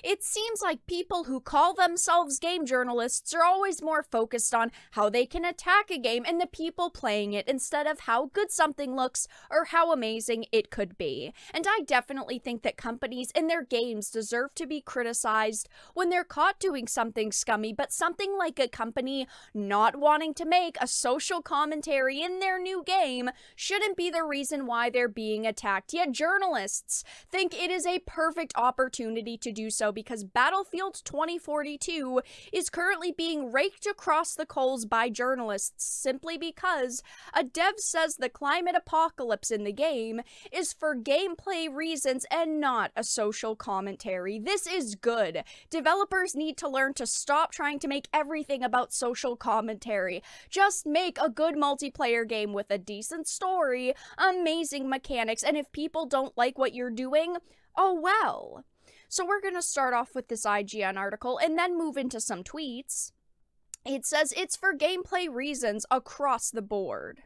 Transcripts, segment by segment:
It seems like people who call themselves game journalists are always more focused on how they can attack a game and the people playing it instead of how good something looks or how amazing it could be. And I definitely think that companies and their games deserve to be criticized when they're caught doing something scummy, but something like a company not wanting to make a social commentary in their new game shouldn't be the reason why they're being attacked. Yet journalists think it is a perfect opportunity to do so because Battlefield 2042 is currently being raked across the coals by journalists simply because a dev says the climate apocalypse in the game is for gameplay reasons and not a social commentary. This is good. Developers need to learn to stop trying to make everything about social commentary. Just make a good multiplayer game with a decent story, amazing mechanics, and if people don't like what you're doing, oh well. So we're going to start off with this IGN article and then move into some tweets. It says it's for gameplay reasons across the board.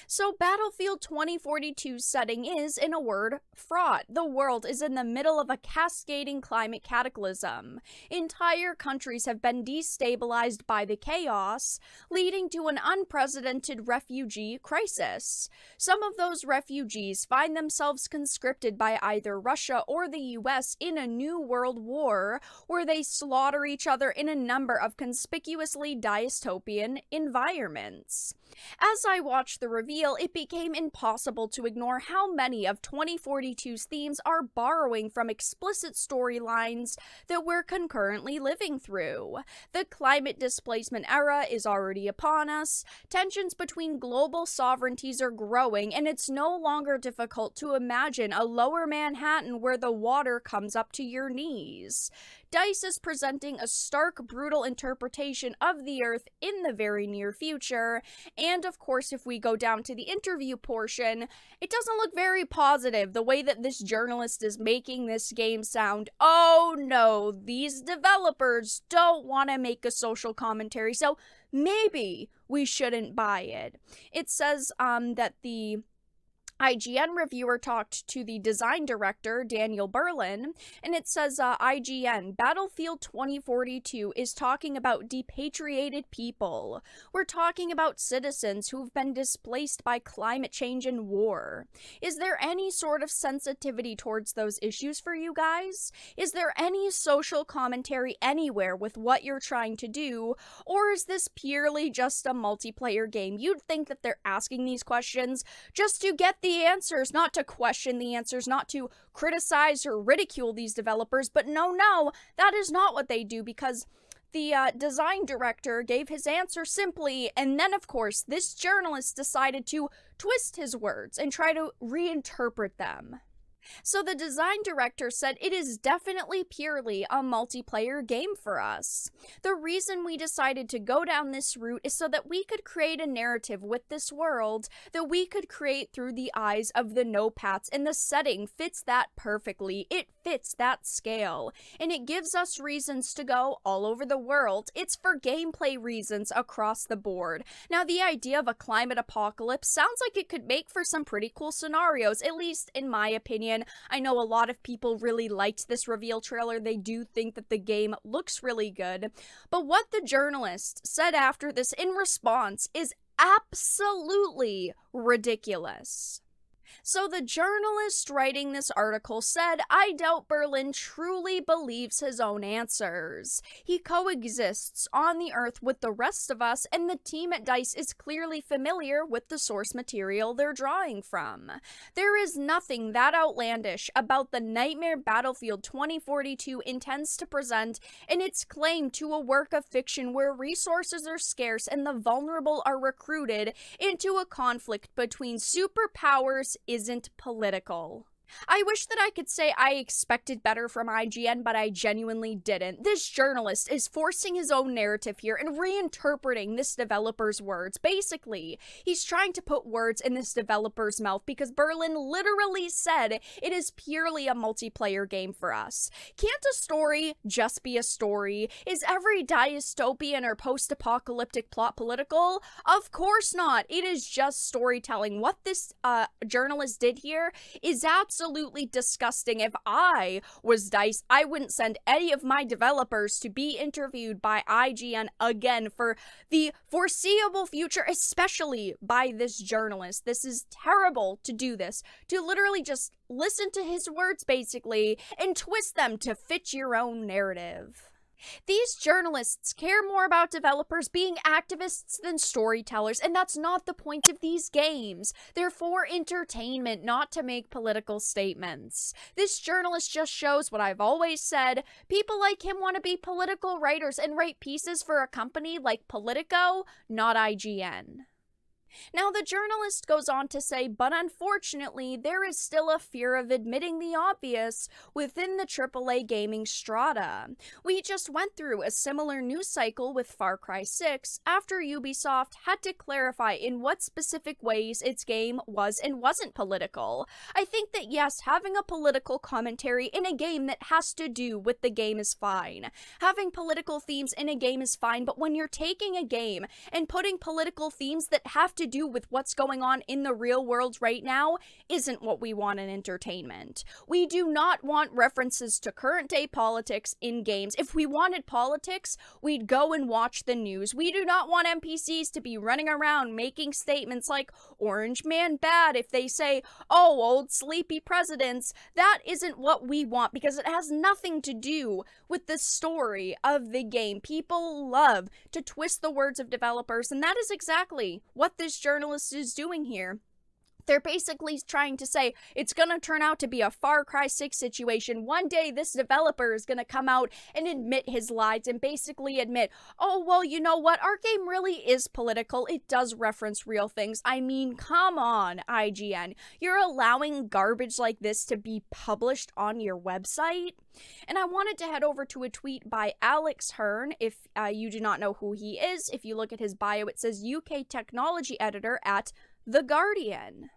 So Battlefield 2042's setting is, in a word, fraught. The world is in the middle of a cascading climate cataclysm. Entire countries have been destabilized by the chaos, leading to an unprecedented refugee crisis. Some of those refugees find themselves conscripted by either Russia or the US in a new world war, where they slaughter each other in a number of conspicuously dystopian environments. As I watched the reveal, it became impossible to ignore how many of 2042's themes are borrowing from explicit storylines that we're concurrently living through. The climate displacement era is already upon us, tensions between global sovereignties are growing, and it's no longer difficult to imagine a lower Manhattan where the water comes up to your knees. DICE is presenting a stark, brutal interpretation of the Earth in the very near future, and of course, if we go down to the interview portion, it doesn't look very positive, the way that this journalist is making this game sound. Oh no, these developers don't want to make a social commentary, so maybe we shouldn't buy it. It says that the IGN reviewer talked to the design director, Daniel Berlin, and it says IGN, Battlefield 2042 is talking about depatriated people. We're talking about citizens who've been displaced by climate change and war. Is there any sort of sensitivity towards those issues for you guys? Is there any social commentary anywhere with what you're trying to do? Or is this purely just a multiplayer game? You'd think that they're asking these questions just to get the answers, not to question the answers, not to criticize or ridicule these developers, but no, that is not what they do, because the design director gave his answer simply, and then of course this journalist decided to twist his words and try to reinterpret them. So the design director said it is definitely purely a multiplayer game for us. The reason we decided to go down this route is so that we could create a narrative with this world that we could create through the eyes of the no-pats, and the setting fits that perfectly. It fits that scale, and it gives us reasons to go all over the world. It's for gameplay reasons across the board. Now, the idea of a climate apocalypse sounds like it could make for some pretty cool scenarios, at least in my opinion. I know a lot of people really liked this reveal trailer. They do think that the game looks really good. But what the journalist said after this in response is absolutely ridiculous. So the journalist writing this article said, I doubt Berlin truly believes his own answers. He coexists on the Earth with the rest of us, and the team at DICE is clearly familiar with the source material they're drawing from. There is nothing that outlandish about the nightmare Battlefield 2042 intends to present in its claim to a work of fiction where resources are scarce and the vulnerable are recruited into a conflict between superpowers isn't political. I wish that I could say I expected better from IGN, but I genuinely didn't. This journalist is forcing his own narrative here and reinterpreting this developer's words. Basically, he's trying to put words in this developer's mouth because Berlin literally said it is purely a multiplayer game for us. Can't a story just be a story? Is every dystopian or post-apocalyptic plot political? Of course not. It is just storytelling. What this journalist did here is absolutely absolutely disgusting. If I was DICE, I wouldn't send any of my developers to be interviewed by IGN again for the foreseeable future, especially by this journalist. This is terrible to do this, to literally just listen to his words basically and twist them to fit your own narrative. These journalists care more about developers being activists than storytellers, and that's not the point of these games. They're for entertainment, not to make political statements. This journalist just shows what I've always said. People like him want to be political writers and write pieces for a company like Politico, not IGN. Now, the journalist goes on to say, but unfortunately, there is still a fear of admitting the obvious within the AAA gaming strata. We just went through a similar news cycle with Far Cry 6 after Ubisoft had to clarify in what specific ways its game was and wasn't political. I think that yes, having a political commentary in a game that has to do with the game is fine. Having political themes in a game is fine, but when you're taking a game and putting political themes that have to do with what's going on in the real world right now isn't what we want in entertainment. We do not want references to current day politics in games. If we wanted politics, we'd go and watch the news. We do not want NPCs to be running around making statements like Orange Man bad if they say, oh, old sleepy presidents. That isn't what we want because it has nothing to do with the story of the game. People love to twist the words of developers, and that is exactly what this journalist is doing here. They're basically trying to say it's going to turn out to be a Far Cry 6 situation. One day this developer is going to come out and admit his lies and basically admit, oh, well, you know what? Our game really is political. It does reference real things. I mean, come on, IGN. You're allowing garbage like this to be published on your website? And I wanted to head over to a tweet by Alex Hearn. If you do not know who he is, if you look at his bio, it says UK technology editor at The Guardian.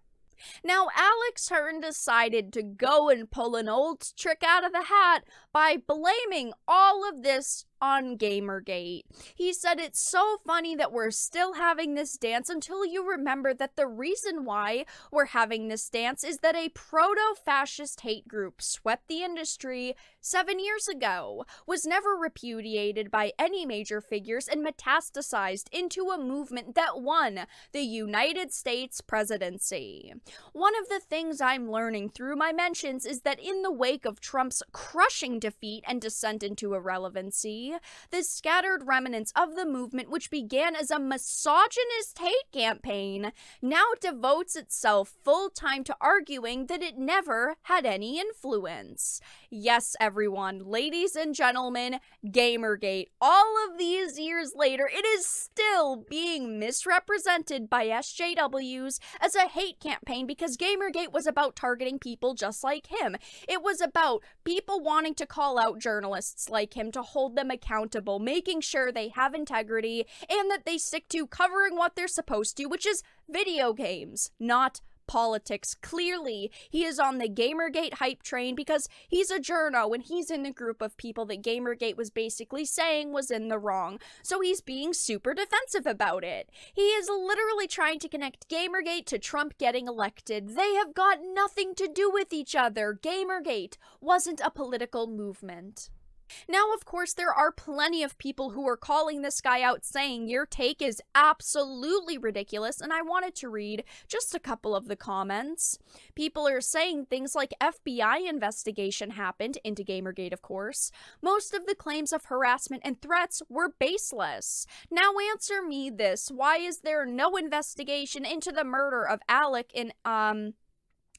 Now, Alex Hearn decided to go and pull an old trick out of the hat by blaming all of this on Gamergate. He said it's so funny that we're still having this dance until you remember that the reason why we're having this dance is that a proto-fascist hate group swept the industry 7 years ago, was never repudiated by any major figures, and metastasized into a movement that won the United States presidency. One of the things I'm learning through my mentions is that in the wake of Trump's crushing defeat and descent into irrelevancy, the scattered remnants of the movement, which began as a misogynist hate campaign, now devotes itself full time to arguing that it never had any influence. Yes, everyone, ladies and gentlemen, Gamergate, all of these years later, it is still being misrepresented by SJWs as a hate campaign because Gamergate was about targeting people just like him. It was about people wanting to call out journalists like him to hold them accountable, making sure they have integrity and that they stick to covering what they're supposed to, which is video games, not politics. Clearly, he is on the Gamergate hype train because he's a journo and he's in the group of people that Gamergate was basically saying was in the wrong. So he's being super defensive about it. He is literally trying to connect Gamergate to Trump getting elected. They have got nothing to do with each other. Gamergate wasn't a political movement. Now, of course, there are plenty of people who are calling this guy out saying your take is absolutely ridiculous, and I wanted to read just a couple of the comments. People are saying things like FBI investigation happened, into Gamergate, of course. Most of the claims of harassment and threats were baseless. Now answer me this, why is there no investigation into the murder of Alec in,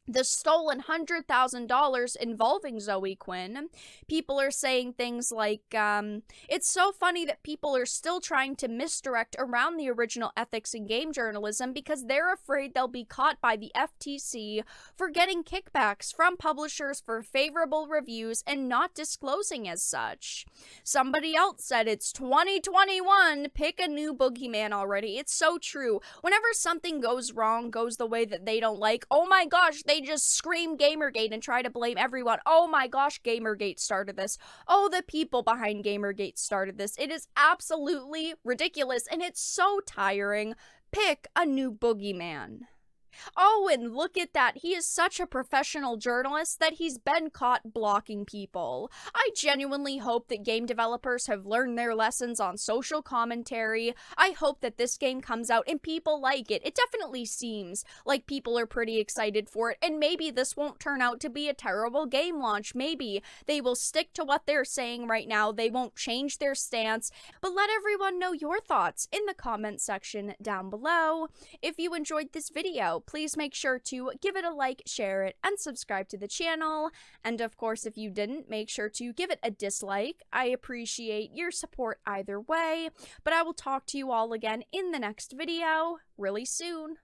the stolen $100,000 involving Zoe Quinn? People are saying things like, it's so funny that people are still trying to misdirect around the original ethics in game journalism because they're afraid they'll be caught by the FTC for getting kickbacks from publishers for favorable reviews and not disclosing as such. Somebody else said it's 2021, pick a new boogeyman already. It's so true. Whenever something goes wrong, goes the way that they don't like, oh my gosh, they just scream Gamergate and try to blame everyone. Oh my gosh, Gamergate started this. Oh, the people behind Gamergate started this. It is absolutely ridiculous and it's so tiring. Pick a new boogeyman. Oh, and look at that. He is such a professional journalist that he's been caught blocking people. I genuinely hope that game developers have learned their lessons on social commentary. I hope that this game comes out and people like it. It definitely seems like people are pretty excited for it, and maybe this won't turn out to be a terrible game launch. Maybe they will stick to what they're saying right now. They won't change their stance, but let everyone know your thoughts in the comment section down below. If you enjoyed this video, please make sure to give it a like, share it, and subscribe to the channel. And of course, if you didn't, make sure to give it a dislike. I appreciate your support either way, but I will talk to you all again in the next video really soon.